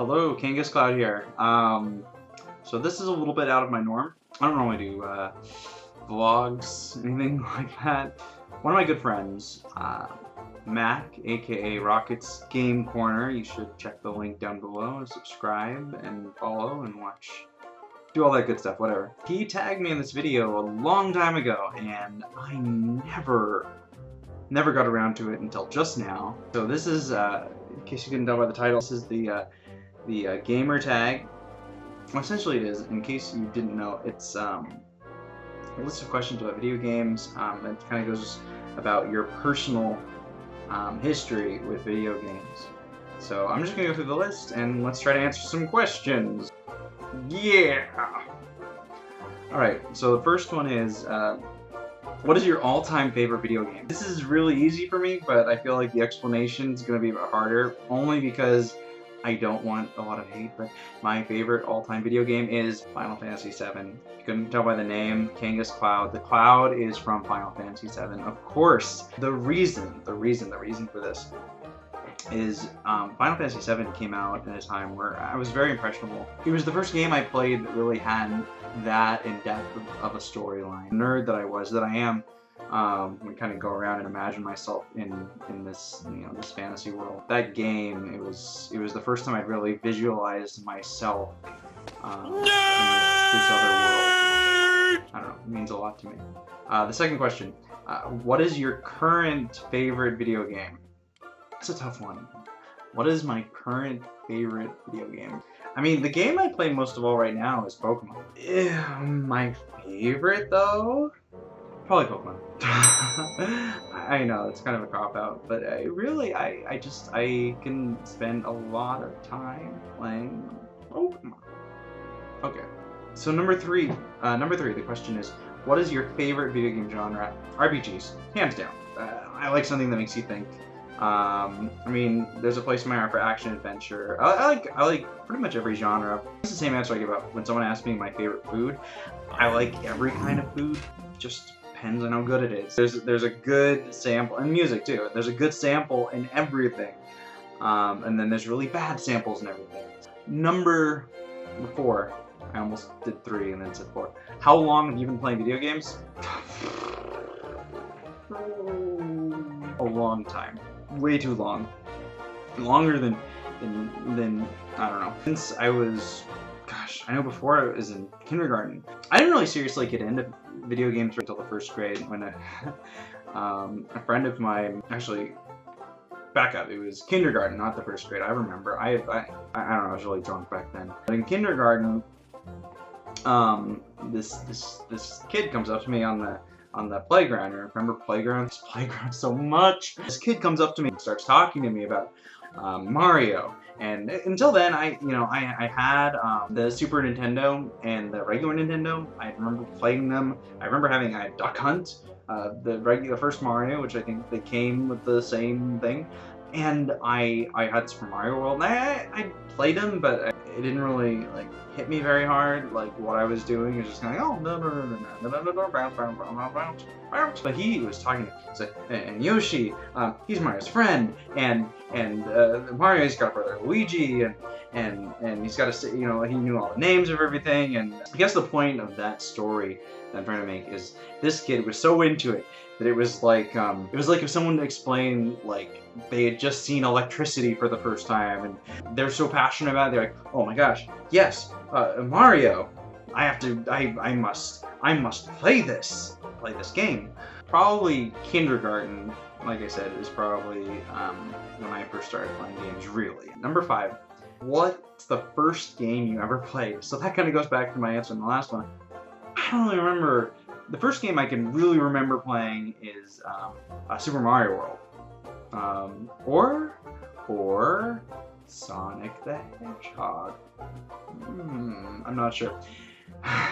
Hello, KangasCloud here. So this is a little bit out of my norm. I don't normally do vlogs, anything like that. One of my good friends, Mac, aka Rocket's Game Corner, you should check the link down below, subscribe and follow and watch, do all that good stuff, whatever. He tagged me in this video a long time ago, and I never got around to it until just now. So this is, in case you couldn't tell by the title, this is the gamer tag. Well, essentially it is, in case you didn't know, it's a list of questions about video games. It kind of goes about your personal history with video games. So I'm just going to go through the list and let's try to answer some questions. Yeah! Alright, so the first one is, what is your all-time favorite video game? This is really easy for me, but I feel like the explanation is going to be a bit harder, only because I don't want a lot of hate, but my favorite all-time video game is Final Fantasy VII. You couldn't tell by the name, KangasCloud. The cloud is from Final Fantasy VII. Of course, the reason for this is Final Fantasy VII came out at a time where I was very impressionable. It was the first game I played that really had that in-depth of a storyline. Nerd that I am, we kind of go around and imagine myself in this, this fantasy world. That game, it was the first time I'd really visualized myself in this other world. I don't know, it means a lot to me. The second question, what is your current favorite video game? It's a tough one. What is my current favorite video game? I mean, the game I play most of all right now is Pokemon. My favorite, though? Probably Pokemon. I know, it's kind of a cop-out, but I can spend a lot of time playing Pokemon. Okay, so number three, the question is, what is your favorite video game genre? RPGs, hands down. I like something that makes you think. I mean, there's a place in my heart for action adventure. I like pretty much every genre. It's the same answer I give out when someone asks me my favorite food. I like every kind of food, just depends on how good it is. There's a good sample, and music too. There's a good sample in everything, and then there's really bad samples in everything. Number 4. I almost did 3 and then said 4. How long have you been playing video games? A long time. Way too long. Longer than I don't know. Since I was, gosh, I know before I was in kindergarten. I didn't really seriously get into video games until the 1st grade when a friend of mine, actually, back up, it was kindergarten, not the 1st grade. I remember. I don't know, I was really drunk back then. But in kindergarten, this kid comes up to me on the playground. I remember this playground so much. This kid comes up to me and starts talking to me about Mario. And until then, I had the Super Nintendo and the regular Nintendo. I remember playing them. I remember having a Duck Hunt, the first Mario, which I think they came with the same thing. And I had Super Mario World, and I played them, but it didn't really hit me very hard. Like what I was doing is just kind of bounce. But he was talking to and Yoshi, he's Mario's friend, and Mario's got a brother Luigi, and he's got he knew all the names of everything. And I guess the point of that story that I'm trying to make is this kid was so into it that it was like if someone explained they had just seen electricity for the first time, and they're so passionate about it. They're like, oh my gosh, yes, Mario, I must play this game. Probably kindergarten, like I said, is probably when I first started playing games, really. Number 5, what's the first game you ever played? So that kind of goes back to my answer in the last one. I don't really remember. The first game I can really remember playing is Super Mario World, or Sonic the Hedgehog. I'm not sure,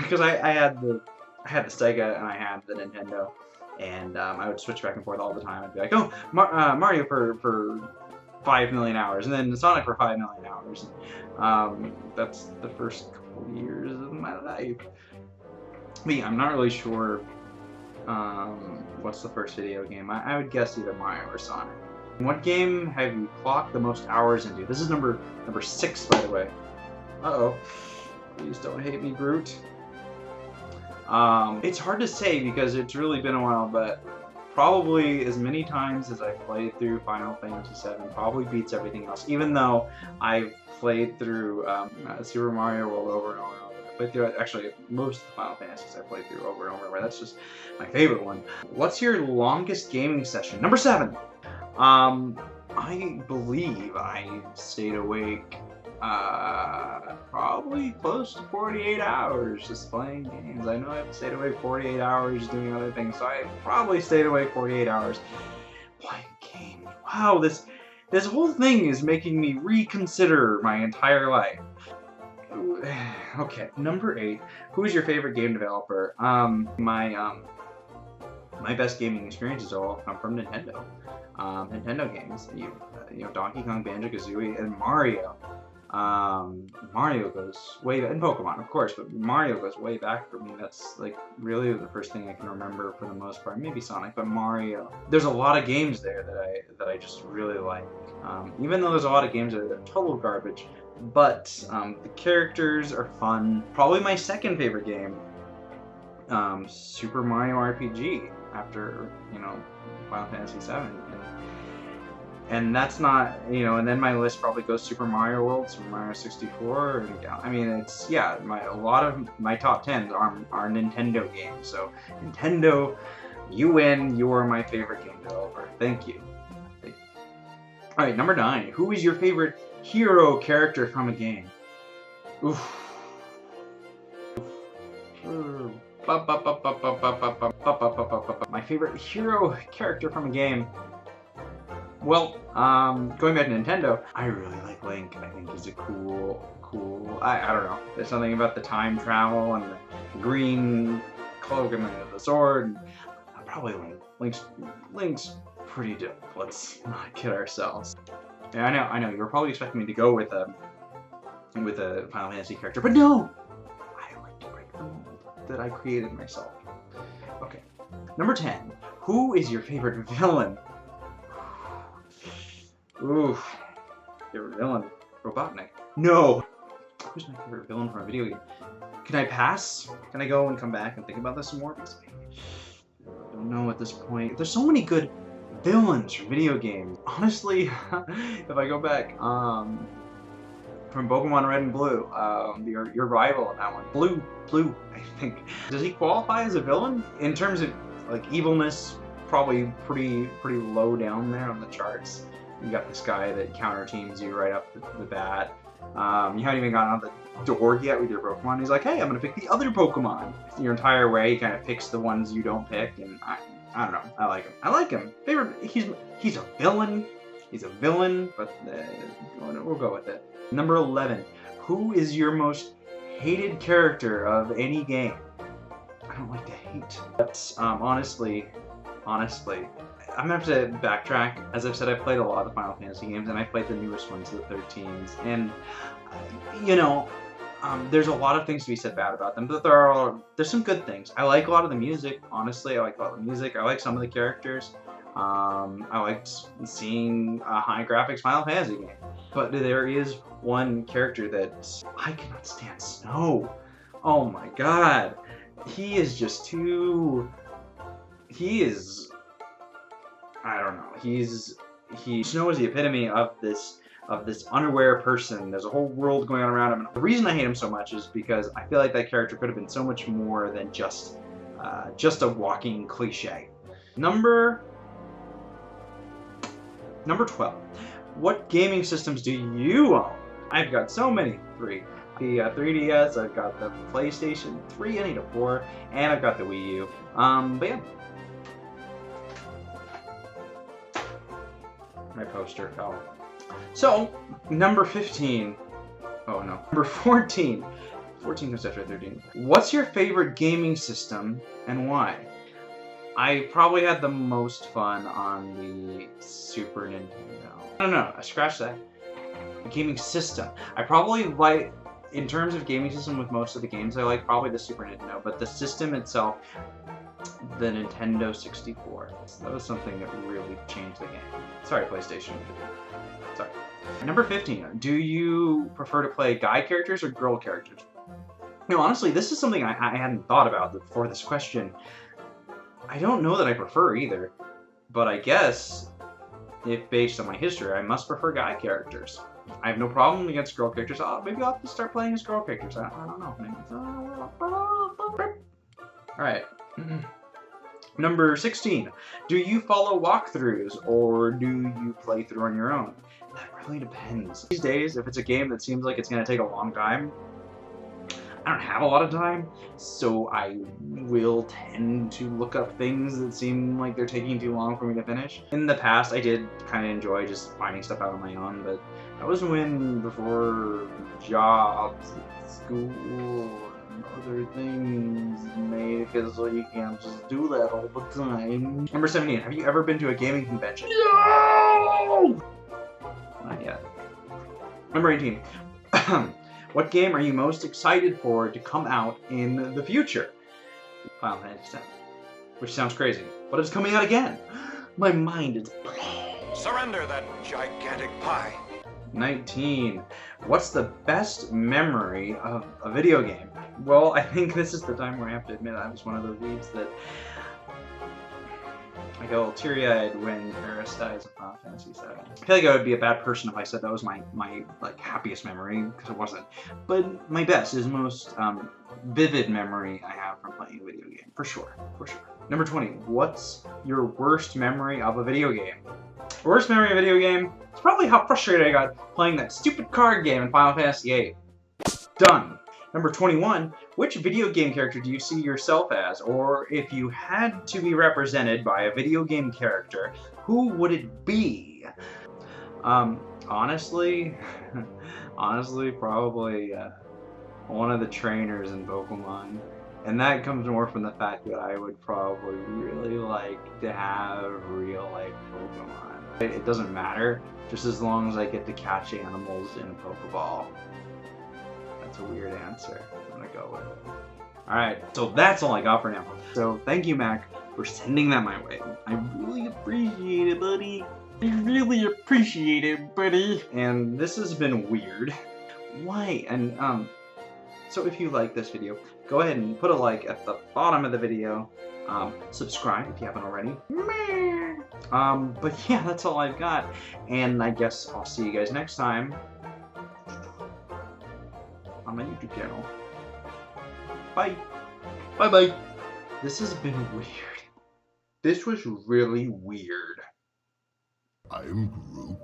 because I had the Sega and I had the Nintendo, and I would switch back and forth all the time. I'd be like, oh, Mario for 5 million hours, and then Sonic for 5 million hours. That's the first couple years of my life. Me, I'm not really sure what's the first video game. I would guess either Mario or Sonic. What game have you clocked the most hours into? This is number 6, by the way. Uh-oh. Please don't hate me, Groot. It's hard to say because it's really been a while, but probably as many times as I've played through Final Fantasy VII probably beats everything else. Even though I've played through Super Mario World over and over and over. I played through actually most of the Final Fantasies I played through over and over, but that's just my favorite one. What's your longest gaming session? Number 7. I believe I stayed awake probably close to 48 hours just playing games. I know I've stayed awake 48 hours doing other things, so I probably stayed awake 48 hours playing games. Wow, this whole thing is making me reconsider my entire life. Okay, number 8. Who is your favorite game developer? My best gaming experiences all come from Nintendo. Nintendo games. You know, Donkey Kong, Banjo-Kazooie, and Mario. Mario goes way back, and Pokemon, of course, but Mario goes way back for me. That's like really the first thing I can remember for the most part. Maybe Sonic, but Mario. There's a lot of games there that I just really like. Even though there's a lot of games that are total garbage, but the characters are fun. Probably my second favorite game, Super Mario RPG, after, you know, Final Fantasy VII. And that's not, you know, and then my list probably goes Super Mario World, Super Mario 64, and I mean, it's, yeah, a lot of my top 10s are Nintendo games. So Nintendo, you win. You are my favorite game developer. Thank you. All right, number 9. Who is your favorite hero character from a game? Oof. My favorite hero character from a game. Well, going back to Nintendo, I really like Link. I think he's a cool, I don't know. There's something about the time travel and the green cloak and the sword. And probably Link. Link's pretty dope. Let's not kid ourselves. Yeah, I know. You're probably expecting me to go with a Final Fantasy character, but no! I like to break the mold that I created myself. Okay. Number 10. Who is your favorite villain? Oof. Favorite villain? Robotnik. No! Who's my favorite villain from a video game? Can I pass? Can I go and come back and think about this some more? Because I don't know at this point. There's so many good villains from video games. Honestly, if I go back, from Pokemon Red and Blue, your rival in that one. Blue, I think. Does he qualify as a villain? In terms of, like, evilness, probably pretty low down there on the charts. You got this guy that counter teams you right up the bat. You haven't even gotten out the door yet with your Pokemon. He's like, hey, I'm gonna pick the other Pokemon. Your entire way, he kind of picks the ones you don't pick, and I don't know. I like him. Favorite. He's a villain. He's a villain, but we'll go with it. Number 11. Who is your most hated character of any game? I don't like to hate. But honestly, I'm gonna have to backtrack. As I've said, I've played a lot of the Final Fantasy games, and I played the newest ones, the 13s. And you know, there's a lot of things to be said bad about them, but there's some good things. I like a lot of the music. Honestly, I like a lot of the music. I like some of the characters. I liked seeing a high graphics Final Fantasy game. But there is one character that I cannot stand. Snow. Oh my god. He is just too... He is... I don't know. Snow is the epitome of this unaware person. There's a whole world going on around him. And the reason I hate him so much is because I feel like that character could have been so much more than just a walking cliche. Number 12. What gaming systems do you own? I've got so many. 3. The 3DS, I've got the PlayStation 3, I need a 4, and I've got the Wii U. But yeah. My poster fell. So, number 15. Oh no. Number 14. 14 comes after 13. What's your favorite gaming system and why? I probably had the most fun on the Super Nintendo. No, scratch that. The gaming system. I probably like, in terms of gaming system with most of the games, I like probably the Super Nintendo, but the system itself, the Nintendo 64. That was something that really changed the game. Sorry, PlayStation. Sorry. Number 15. Do you prefer to play guy characters or girl characters? No, honestly, this is something I hadn't thought about before this question. I don't know that I prefer either, but I guess, if based on my history, I must prefer guy characters. I have no problem against girl characters. Maybe I'll have to start playing as girl characters. I don't know. Maybe. Alright. Number 16. Do you follow walkthroughs or do you play through on your own? That really depends. These days, if it's a game that seems like it's going to take a long time, I don't have a lot of time, so I will tend to look up things that seem like they're taking too long for me to finish. In the past, I did kind of enjoy just finding stuff out on my own, but that was before jobs, school, and other things made it so you can't just do that all the time. Number 17, have you ever been to a gaming convention? No! Not yet. Number 18. What game are you most excited for to come out in the future? Final Fantasy VII. Which sounds crazy, but it's coming out again. My mind is blown. Surrender that gigantic pie. 19. What's the best memory of a video game? Well, I think this is the time where I have to admit I was one of those weebs that I go teary-eyed when Eris dies in Final Fantasy VII. I feel like I would be a bad person if I said that was my like happiest memory, because it wasn't. But my best is most vivid memory I have from playing a video game, for sure, for sure. Number 20. What's your worst memory of a video game? Worst memory of a video game is probably how frustrated I got playing that stupid card game in Final Fantasy VIII. Done. Number 21, which video game character do you see yourself as? Or if you had to be represented by a video game character, who would it be? Honestly, probably one of the trainers in Pokemon. And that comes more from the fact that I would probably really like to have real-life Pokemon. It doesn't matter, just as long as I get to catch animals in a Pokeball. That's a weird answer. I'm gonna go with. Alright, so that's all I got for now. So thank you, Mac, for sending that my way. I really appreciate it, buddy. I really appreciate it, buddy. And this has been weird. Why? And so if you like this video, go ahead and put a like at the bottom of the video. Subscribe if you haven't already. But yeah, that's all I've got. And I guess I'll see you guys next time on my YouTube channel. Bye. Bye-bye. This has been weird. This was really weird. I'm Groot.